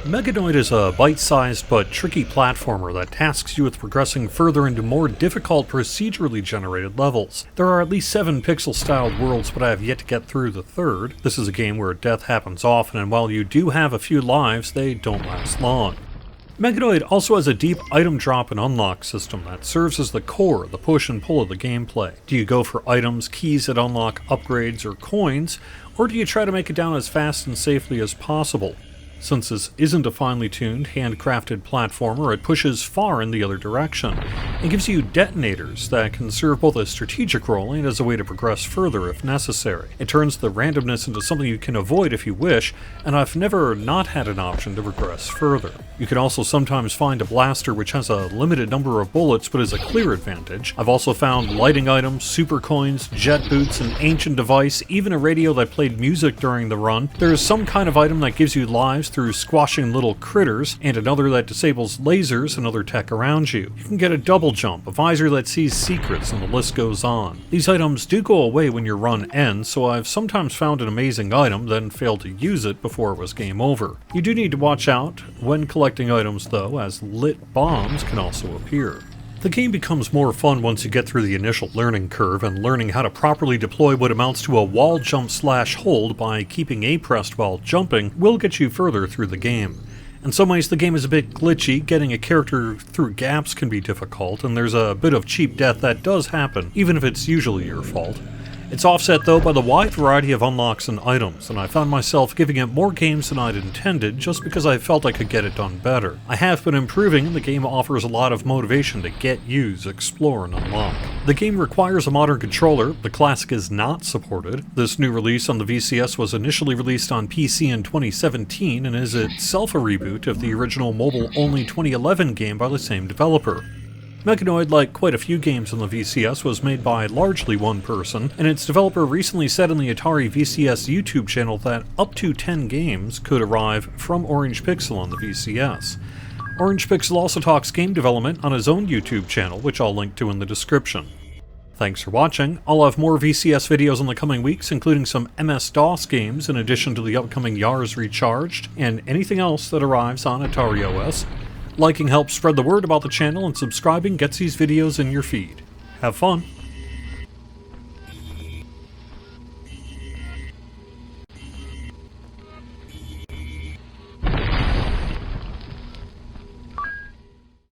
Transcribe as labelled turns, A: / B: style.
A: Meganoid is a bite-sized but tricky platformer that tasks you with progressing further into more difficult procedurally generated levels. There are at least 7 pixel-styled worlds, but I have yet to get through the third. This is a game where death happens often, and while you do have a few lives, they don't last long. Meganoid also has a deep item drop and unlock system that serves as the core, the push and pull of the gameplay. Do you go for items, keys that unlock upgrades, or coins, or do you try to make it down as fast and safely as possible? Since this isn't a finely tuned, handcrafted platformer, it pushes far in the other direction. It gives you detonators that can serve both a strategic role and as a way to progress further if necessary. It turns the randomness into something you can avoid if you wish, and I've never not had an option to progress further. You can also sometimes find a blaster which has a limited number of bullets but is a clear advantage. I've also found lighting items, super coins, jet boots, an ancient device, even a radio that played music during the run. There is some kind of item that gives you lives through squashing little critters, and another that disables lasers and other tech around you. You can get a double jump, a visor that sees secrets, and the list goes on. These items do go away when your run ends, so I've sometimes found an amazing item, then failed to use it before it was game over. You do need to watch out when collecting items though, as lit bombs can also appear. The game becomes more fun once you get through the initial learning curve, and learning how to properly deploy what amounts to a wall jump / hold by keeping A pressed while jumping will get you further through the game. In some ways the game is a bit glitchy, getting a character through gaps can be difficult, and there's a bit of cheap death that does happen, even if it's usually your fault. It's offset though by the wide variety of unlocks and items, and I found myself giving it more games than I'd intended just because I felt I could get it done better. I have been improving, and the game offers a lot of motivation to get, use, explore, and unlock. The game requires a modern controller. The classic is not supported. This new release on the VCS was initially released on PC in 2017 and is itself a reboot of the original mobile-only 2011 game by the same developer. Meganoid, like quite a few games on the VCS, was made by largely one person, and its developer recently said on the Atari VCS YouTube channel that up to 10 games could arrive from Orange Pixel on the VCS. Orange Pixel also talks game development on his own YouTube channel, which I'll link to in the description. Thanks for watching. I'll have more VCS videos in the coming weeks, including some MS-DOS games in addition to the upcoming Yars Recharged, and anything else that arrives on Atari OS. Liking helps spread the word about the channel, and subscribing gets these videos in your feed. Have fun!